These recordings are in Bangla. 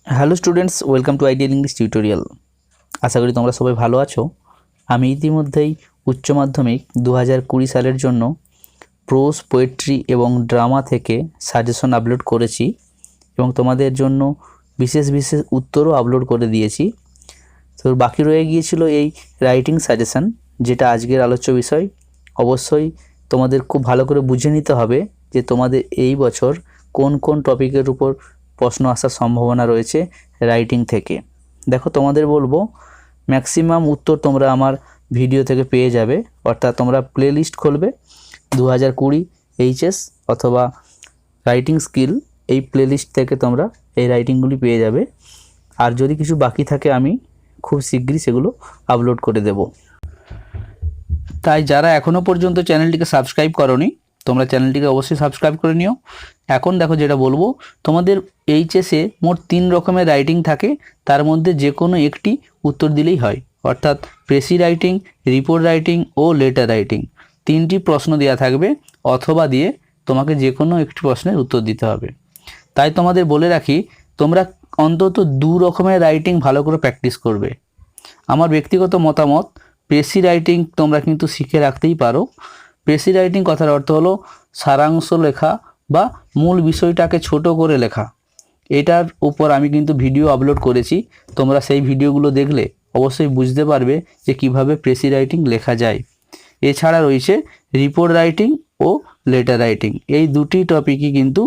Hello students, welcome to ideal English tutorial. আশা করি তোমরা সবাই ভালো আছো। আমি ইতিমধ্যেই উচ্চ মাধ্যমিক 2020 সালের জন্য প্রোজ, পোয়েট্রি এবং ড্রামা থেকে সাজেশন আপলোড করেছি এবং তোমাদের জন্য বিশেষ বিশেষ উত্তরও আপলোড করে দিয়েছি। তো বাকি রয়ে গিয়েছিল এই রাইটিং সাজেশন, যেটা আজকের আলোচ্য বিষয়। অবশ্যই তোমাদের খুব ভালো করে বুঝে নিতে হবে যে তোমাদের এই বছর কোন কোন টপিকের উপর প্রশ্ন আসার সম্ভাবনা রয়েছে রাইটিং থেকে। দেখো, তোমাদের বলবো ম্যাক্সিমাম উত্তর তোমরা আমার ভিডিও থেকে পেয়ে যাবে, অর্থাৎ তোমরা প্লেলিস্ট খুলবে 2020 এইচএস অথবা রাইটিং স্কিল, এই প্লেলিস্ট থেকে তোমরা এই রাইটিংগুলি পেয়ে যাবে। আর যদি কিছু বাকি থাকে আমি খুব শীঘ্রই সেগুলো আপলোড করে দেব। তাই যারা এখনও পর্যন্ত চ্যানেলটিকে সাবস্ক্রাইব করোনি, তোমরা চ্যানেলটিকে অবশ্যই সাবস্ক্রাইব করে নিও। এখন দেখো, যেটা বলবো, তোমাদের এইচএসে মোট 3 রকমের রাইটিং থাকে, তার মধ্যে যে কোনো একটি উত্তর দিলেই হয়। অর্থাৎ প্রেসি রাইটিং, রিপোর্ট রাইটিং ও লেটার রাইটিং, 3টি প্রশ্ন দেওয়া থাকবে, অথবা দিয়ে তোমাকে যে কোনো একটি প্রশ্নের উত্তর দিতে হবে। তাই তোমাদের বলে রাখি, তোমরা অন্তত 2 রকমের রাইটিং ভালো করে প্র্যাকটিস করবে। আমার ব্যক্তিগত মতামত, প্রেসি রাইটিং তোমরা কিন্তু শিখে রাখতেই পারো। প্রেসি রাইটিং কথার অর্থ হলো সারাংশ লেখা বা মূল বিষয়টাকে ছোট করে লেখা। এটার উপর আমি কিন্তু ভিডিও আপলোড করেছি, তোমরা সেই ভিডিওগুলো দেখলে অবশ্যই বুঝতে পারবে যে কিভাবে প্রেসি রাইটিং লেখা যায়। এছাড়া রয়েছে রিপোর্ট রাইটিং ও লেটার রাইটিং, এই দুটি টপিকই কিন্তু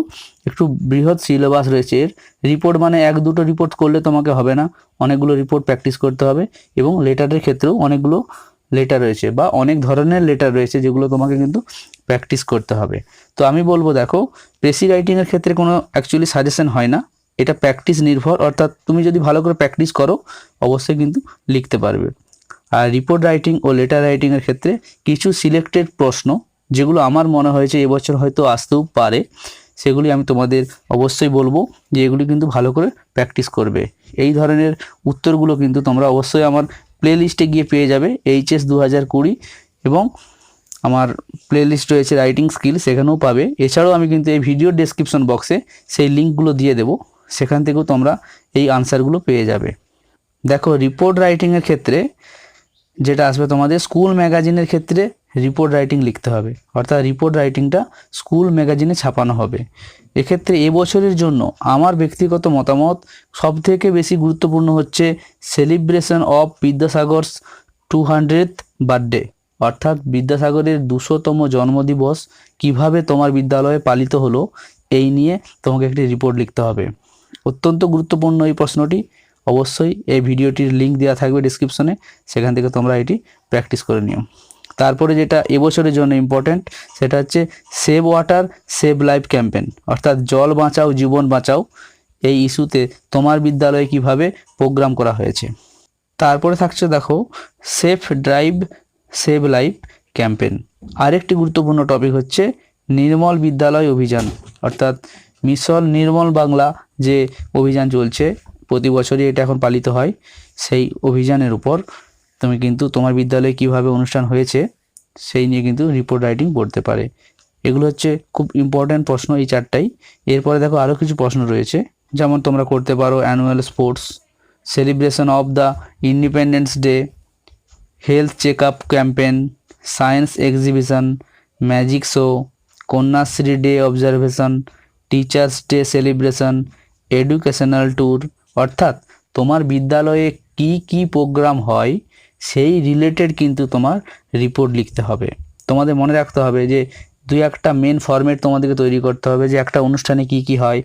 একটু বৃহৎ সিলেবাস রয়েছে এর। রিপোর্ট মানে 1-2টো রিপোর্ট করলে তোমাকে হবে না, অনেকগুলো রিপোর্ট প্র্যাকটিস করতে হবে। এবং লেটারের ক্ষেত্রেও অনেকগুলো লেটার রয়েছে বা অনেক ধরনের লেটার রয়েছে, যেগুলো তোমাকে কিন্তু প্র্যাকটিস করতে হবে। তো আমি বলবো, দেখো, প্রেসি রাইটিংয়ের ক্ষেত্রে কোনো অ্যাকচুয়ালি সাজেশন হয় না, এটা প্র্যাকটিস নির্ভর। অর্থাৎ তুমি যদি ভালো করে প্র্যাকটিস করো অবশ্যই কিন্তু লিখতে পারবে। আর রিপোর্ট রাইটিং ও লেটার রাইটিংয়ের ক্ষেত্রে কিছু সিলেক্টেড প্রশ্ন, যেগুলো আমার মনে হয়েছে এবছর হয়তো আসতেও পারে, সেগুলি আমি তোমাদের অবশ্যই বলবো যে এগুলি কিন্তু ভালো করে প্র্যাকটিস করবে। এই ধরনের উত্তরগুলো কিন্তু তোমরা অবশ্যই আমার প্লেলিস্টে গিয়ে পেয়ে যাবে, এইচএস 2020, এবং আমার প্লেলিস্ট রয়েছে রাইটিং স্কিল, সেখানেও পাবে। এছাড়াও আমি কিন্তু এই ভিডিও ডেসক্রিপশন বক্সে সেই লিঙ্কগুলো দিয়ে দেবো, সেখান থেকেও তোমরা এই আনসারগুলো পেয়ে যাবে। দেখো, রিপোর্ট রাইটিংয়ের ক্ষেত্রে যেটা আসবে, তোমাদের স্কুল ম্যাগাজিনের ক্ষেত্রে রিপোর্ট রাইটিং লিখতে হবে, অর্থাৎ রিপোর্ট রাইটিংটা স্কুল ম্যাগাজিনে ছাপানো হবে। এক্ষেত্রে এবছরের জন্য আমার ব্যক্তিগত মতামত, সবথেকে বেশি গুরুত্বপূর্ণ হচ্ছে সেলিব্রেশন অফ বিদ্যাসাগরস 200th বার্থডে, অর্থাৎ বিদ্যাসাগরের 200তম জন্মদিবস কিভাবে তোমার বিদ্যালয়ে পালিত হলো, এই নিয়ে তোমাকে একটি রিপোর্ট লিখতে হবে। অত্যন্ত গুরুত্বপূর্ণ এই প্রশ্নটি। অবশ্যই এই ভিডিওটির লিঙ্ক দেওয়া থাকবে ডিসক্রিপশনে, সেখান থেকে তোমরা এটি প্র্যাকটিস করে নিও। তারপরে যেটা এবছরের জন্য ইম্পর্ট্যান্ট, সেটা হচ্ছে save water save life campaign, অর্থাৎ জল বাঁচাও জীবন বাঁচাও, এই ইস্যুতে তোমার বিদ্যালয়ে কিভাবে প্রোগ্রাম করা হয়েছে। তারপরে থাকছে, দেখো, safe drive save life campaign. আরেকটি গুরুত্বপূর্ণ টপিক হচ্ছে নির্মল বিদ্যালয় অভিযান, অর্থাৎ মিশন নির্মল বাংলা যে অভিযান চলছে, প্রতি বছরই এটা এখন পালিত হয়। সেই অভিযানের উপর তুমি কিন্তু তোমার বিদ্যালয়ে কিভাবে অনুষ্ঠান হয়েছে সেই নিয়ে কিন্তু রিপোর্ট রাইটিং পড়তে পারে। এগুলো হচ্ছে খুব ইম্পর্ট্যান্ট প্রশ্ন, এই 4টাই। এরপরে দেখো, আরও কিছু প্রশ্ন রয়েছে, যেমন তোমরা করতে পারো annual sports, celebration of the Independence Day, health check up campaign, science exhibition, magic show, Kanyashree day observation, teachers day celebration, educational tour. অর্থাৎ তোমার বিদ্যালয়ে কি কি প্রোগ্রাম হয় সেই রিলেটেড কিন্তু তোমার রিপোর্ট লিখতে হবে। তোমাদের মনে রাখতে হবে যে 2-1টা মেন ফরম্যাট তোমাদেরকে তৈরি করতে হবে, যে একটা অনুষ্ঠানে কি কি হয়,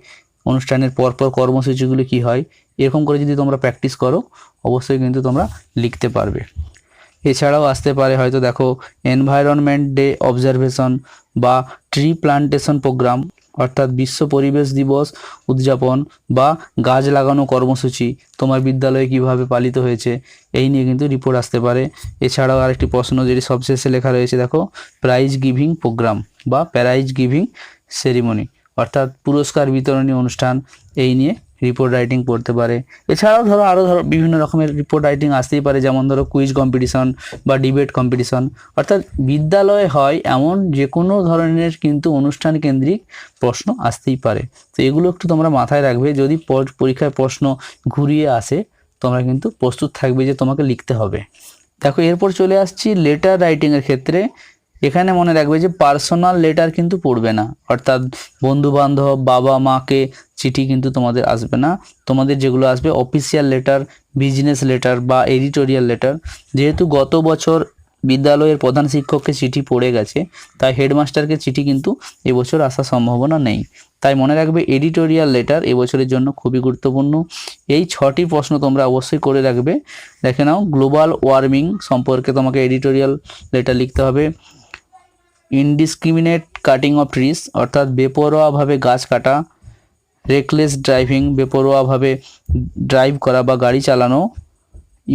অনুষ্ঠানের পরপর কর্মসূচিগুলো কি হয়, এরকম করে যদি তোমরা প্র্যাকটিস করো অবশ্যই কিন্তু তোমরা লিখতে পারবে। এছাড়াও আসতে পারে হয়তো, দেখো, এনভায়রনমেন্ট ডে অবজারভেশন বা ট্রি প্লান্টেশন প্রোগ্রাম, অর্থাৎ বিশ্ব পরিবেশ দিবস উদযাপন বা গাছ লাগানো কর্মসূচি তোমার বিদ্যালয়ে কিভাবে পালিত হয়েছে, এই নিয়ে কিন্তু রিপোর্ট আসতে পারে। এছাড়াও আরেকটি প্রশ্ন যেটি সবশেষে লেখা রয়েছে, দেখো, প্রাইজ গিভিং প্রোগ্রাম বা প্রাইজ গিভিং সেরিমনি, অর্থাৎ পুরস্কার বিতরণী অনুষ্ঠান, এই নিয়ে রিপোর্ট রাইটিং পড়তে পারে। এছাড়াও ধরো আরও বিভিন্ন রকমের রিপোর্ট রাইটিং আসতেই পারে, যেমন ধরো কুইজ কম্পিটিশন বা ডিবেট কম্পিটিশন। অর্থাৎ বিদ্যালয়ে হয় এমন যে কোনো ধরনের কিন্তু অনুষ্ঠান কেন্দ্রিক প্রশ্ন আসতেই পারে। তো এগুলো একটু তোমরা মাথায় রাখবে, যদি পরীক্ষায় প্রশ্ন ঘুরিয়ে আসে তোমরা কিন্তু প্রস্তুত থাকবে যে তোমাকে লিখতে হবে। দেখো এরপর চলে আসছি লেটার রাইটিংয়ের ক্ষেত্রে। এখানে মনে রাখবে যে পার্সোনাল লেটার কিন্তু পড়বে না, অর্থাৎ বন্ধু বান্ধব বাবা মাকে চিঠি কিন্তু তোমাদের আসবে না। তোমাদের যেগুলো আসবে অফিসিয়াল লেটার, বিজনেস লেটার বা এডিটোরিয়াল লেটার। যেহেতু গত বছর বিদ্যালয়ের প্রধান শিক্ষককে চিঠি পড়ে গেছে, তাই হেডমাস্টারকে চিঠি কিন্তু এবছর আসার সম্ভাবনা নেই। তাই মনে রাখবে এডিটোরিয়াল লেটার এবছরের জন্য খুবই গুরুত্বপূর্ণ। এই 6টি প্রশ্ন তোমরা অবশ্যই করে রাখবে। দেখে নাও, গ্লোবাল ওয়ার্মিং সম্পর্কে তোমাকে এডিটোরিয়াল লেটার লিখতে হবে। ইনডিসক্রিমিনেট কাটিং অফ ট্রিজ, অর্থাৎ বেপরোয়াভাবে গাছ কাটা। রেকলেস ড্রাইভিং, বেপরোয়াভাবে ড্রাইভ করা বা গাড়ি চালানো।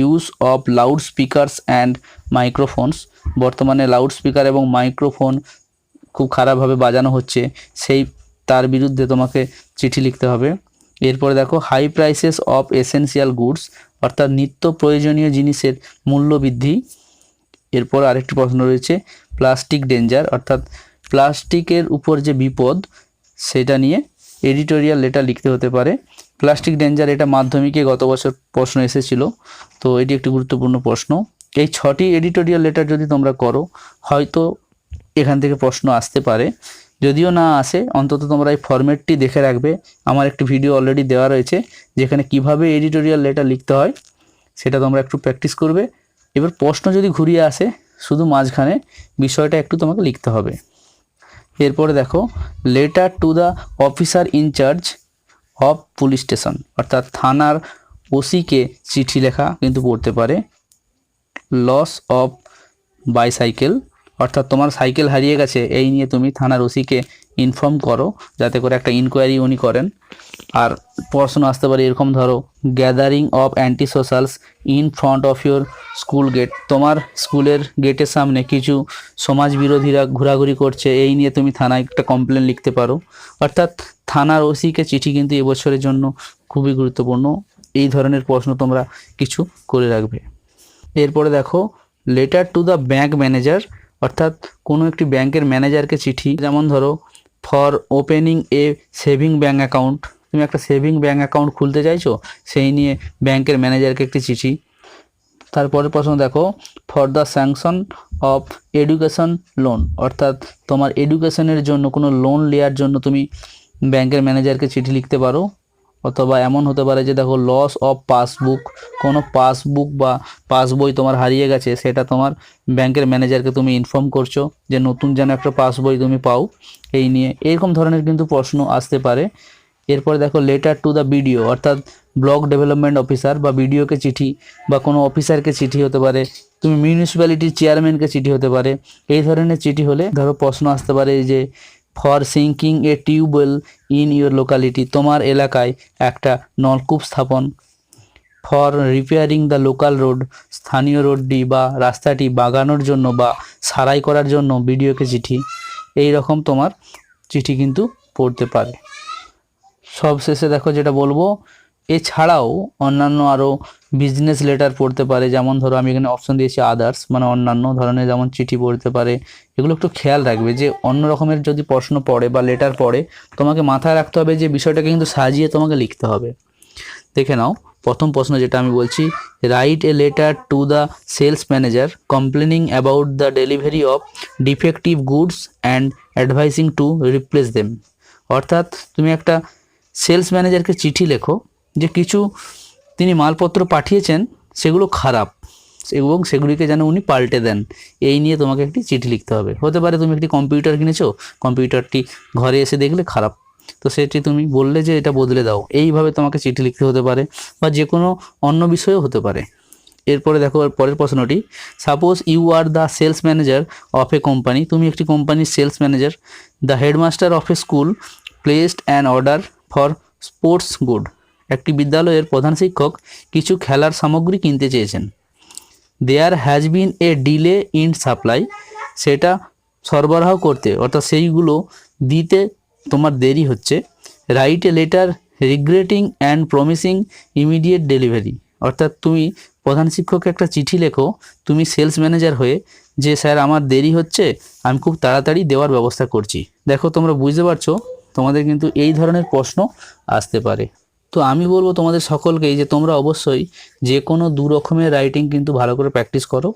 Use of loud speakers and মাইক্রোফোনস, বর্তমানে লাউড স্পিকার এবং মাইক্রোফোন খুব খারাপভাবে বাজানো হচ্ছে, তার বিরুদ্ধে তোমাকে চিঠি লিখতে হবে। এরপরে দেখো high prices of essential goods, অর্থাৎ নিত্য প্রয়োজনীয় জিনিসের মূল্য বৃদ্ধি। এরপর আরেকটি প্রশ্ন রয়েছে প্লাস্টিক ডেঞ্জার, অর্থাৎ প্লাস্টিকের উপর যে বিপদ সেটা নিয়ে এডিটোরিয়াল লেটার লিখতে হতে পারে। প্লাস্টিক ডেঞ্জার এটা মাধ্যমিকে গত বছর প্রশ্ন এসেছিল, তো এটি একটি গুরুত্বপূর্ণ প্রশ্ন। এই 6টি এডিটোরিয়াল লেটার যদি তোমরা করো, হয়তো এখান থেকে প্রশ্ন আসতে পারে। যদিও না আসে, অন্তত তোমরা এই ফরম্যাটটি দেখে রাখবে। আমার একটি ভিডিও অলরেডি দেওয়া রয়েছে যেখানে কিভাবে এডিটোরিয়াল লেটার লিখতে হয় সেটা তোমরা একটু প্র্যাকটিস করবে। এবার প্রশ্ন যদি ঘুরিয়ে আসে, শুধু মাঝখানে বিষয়টা একটু তোমাকে লিখতে হবে। এরপরে দেখো letter to the officer in charge of police station, অর্থাৎ থানার ওসিকে চিঠি লেখা কিন্তু পড়তে পারে। লস অফ বাইসাইকেল, অর্থাৎ তোমার সাইকেল হারিয়ে গেছে, এই নিয়ে তুমি থানার ওসিকে ইনফর্ম করো যাতে করে একটা ইনকোয়ারি উনি করেন। আর প্রশ্ন আসতে পারে এরকম, ধরো gathering of anti socials in front of your school gate, তোমার স্কুলের গেটের সামনে কিছু সমাজ বিরোধীরা ঘোরাঘুরি করছে, এই নিয়ে তুমি থানায় একটা কমপ্লেন লিখতে পারো। অর্থাৎ থানার ওসিকে চিঠি কিন্তু এবছরের জন্য খুবই গুরুত্বপূর্ণ। এই ধরনের প্রশ্ন তোমরা কিছু করে রাখবে। এরপরে দেখো letter to the bank manager, অর্থাৎ কোনো একটি ব্যাংকের ম্যানেজারকে চিঠি। যেমন ধরো for opening A saving bank account, তুমি একটা সেভিং ব্যাঙ্ক অ্যাকাউন্ট খুলতে চাইছো, সেই নিয়ে ব্যাংকের ম্যানেজারকে একটি চিঠি। তারপরে প্রশ্ন দেখো for the sanction of education loan, অর্থাৎ তোমার এডুকেশনের জন্য কোনো লোন নেওয়ার জন্য তুমি ব্যাংকের ম্যানেজারকে চিঠি লিখতে পারো। অথবা এমন হতে পারে যে দেখো লস অফ পাসবুক, কোনো পাসবুক বা পাসবই তোমার হারিয়ে গেছে, সেটা তোমার ব্যাংকের ম্যানেজারকে তুমি ইনফর্ম করছো যে নতুন যেন একটা পাসবই তুমি পাও, এই নিয়ে এরকম ধরনের কিন্তু প্রশ্ন আসতে পারে। এরপরে দেখো লেটার টু দ্য বিডিও, অর্থাৎ ব্লক ডেভেলপমেন্ট অফিসার বা বিডিওকে চিঠি, বা কোনো অফিসারকে চিঠি হতে পারে, তুমি মিউনিসিপ্যালিটির চেয়ারম্যানকে চিঠি হতে পারে। এই ধরনের চিঠি হলে ধরো প্রশ্ন আসতে পারে যে for sinking a tubewell in your locality, তোমার এলাকায় একটা নলকূপ স্থাপন। For repairing the local road, স্থানীয় রোডটি বা রাস্তাটি বাগানোর জন্য বা সারাই করার জন্য বিডিওকে চিঠি। এই রকম তোমার চিঠি কিন্তু পড়তে পারে। সবশেষে দেখো যেটা বলবো, এছাড়াও অন্যান্য আরও বিজনেস লেটার পড়তে পারে। যেমন ধরো আমি এখানে অপশন দিয়েছি আদার্স, মানে অন্যান্য ধরনের যেমন চিঠি পড়তে পারে। এগুলো একটু খেয়াল রাখবে যে অন্য রকমের যদি প্রশ্ন পড়ে বা লেটার পড়ে, তোমাকে মাথায় রাখতে হবে যে বিষয়টাকে কিন্তু সাজিয়ে তোমাকে লিখতে হবে। দেখে নাও প্রথম প্রশ্ন যেটা আমি বলছি, write a letter to the sales manager complaining about the delivery of defective goods and advising to replace them, অর্থাৎ তুমি একটা সেলস ম্যানেজারকে চিঠি লেখো যে কিছু তিনি মালপত্র পাঠিয়েছেন সেগুলো খারাপ এবং সেগুলিকে যেন উনি পাল্টে দেন, এই নিয়ে তোমাকে একটি চিঠি লিখতে হবে। হতে পারে তুমি একটি কম্পিউটার কিনেছো, কম্পিউটারটি ঘরে এসে দেখলে খারাপ, তো সেটি তুমি বললে যে এটা বদলে দাও, এইভাবে তোমাকে চিঠি লিখতে হতে পারে, বা যে কোনো অন্য বিষয়েও হতে পারে। এরপরে দেখো পরের প্রশ্নটি, suppose you are the sales manager of a company, তুমি একটি কোম্পানির sales manager. The headmaster of a school placed an order for sports good, একটি বিদ্যালয়ের প্রধান শিক্ষক কিছু খেলার সামগ্রী কিনতে চেয়েছেন। There has been a delay in supply, সেটা সরবরাহ করতে অর্থাৎ সেইগুলো দিতে তোমার দেরি হচ্ছে। Write a letter regretting and promising immediate delivery, অর্থাৎ তুমি প্রধান শিক্ষককে একটা চিঠি লেখো তুমি সেলস ম্যানেজার হয়ে, যে স্যার আমার দেরি হচ্ছে, আমি খুব তাড়াতাড়ি দেওয়ার ব্যবস্থা করছি। দেখো তোমরা বুঝতে পারছো তোমাদের কিন্তু এই ধরনের প্রশ্ন আসতে পারে। তো আমি বলবো তোমাদের সকলকেই যে তোমরা অবশ্যই যে কোনো দু রকমের রাইটিং কিন্তু ভালো করে প্র্যাকটিস করো।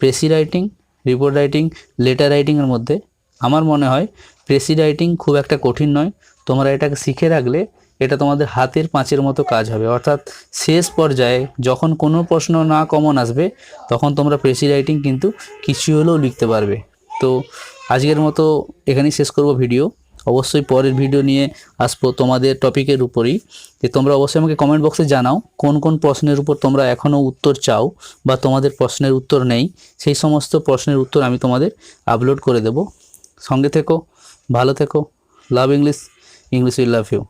Precis writing, report writing, letter রাইটিংয়ের মধ্যে আমার মনে হয় প্রেসি রাইটিং খুব একটা কঠিন নয়। তোমরা এটাকে শিখে রাখলে এটা তোমাদের হাতের পাঁচের মতো কাজ হবে, অর্থাৎ শেষ পর্যায়ে যখন কোনো প্রশ্ন না কমন আসবে তখন তোমরা প্রেসি রাইটিং কিন্তু কিছু হলেও লিখতে পারবে। তো আজকের মতো এখানেই শেষ করব ভিডিও। অবশ্যই পরের ভিডিও নিয়ে আসবো তোমাদের টপিকের উপরই। যে তোমরা অবশ্যই আমাকে কমেন্ট বক্সে জানাও কোন কোন প্রশ্নের উপর তোমরা এখনও উত্তর চাও বা তোমাদের প্রশ্নের উত্তর নেই, সেই সমস্ত প্রশ্নের উত্তর আমি তোমাদের আপলোড করে দেব। সঙ্গে থেকো, ভালো থেকো। Love English, English will love you.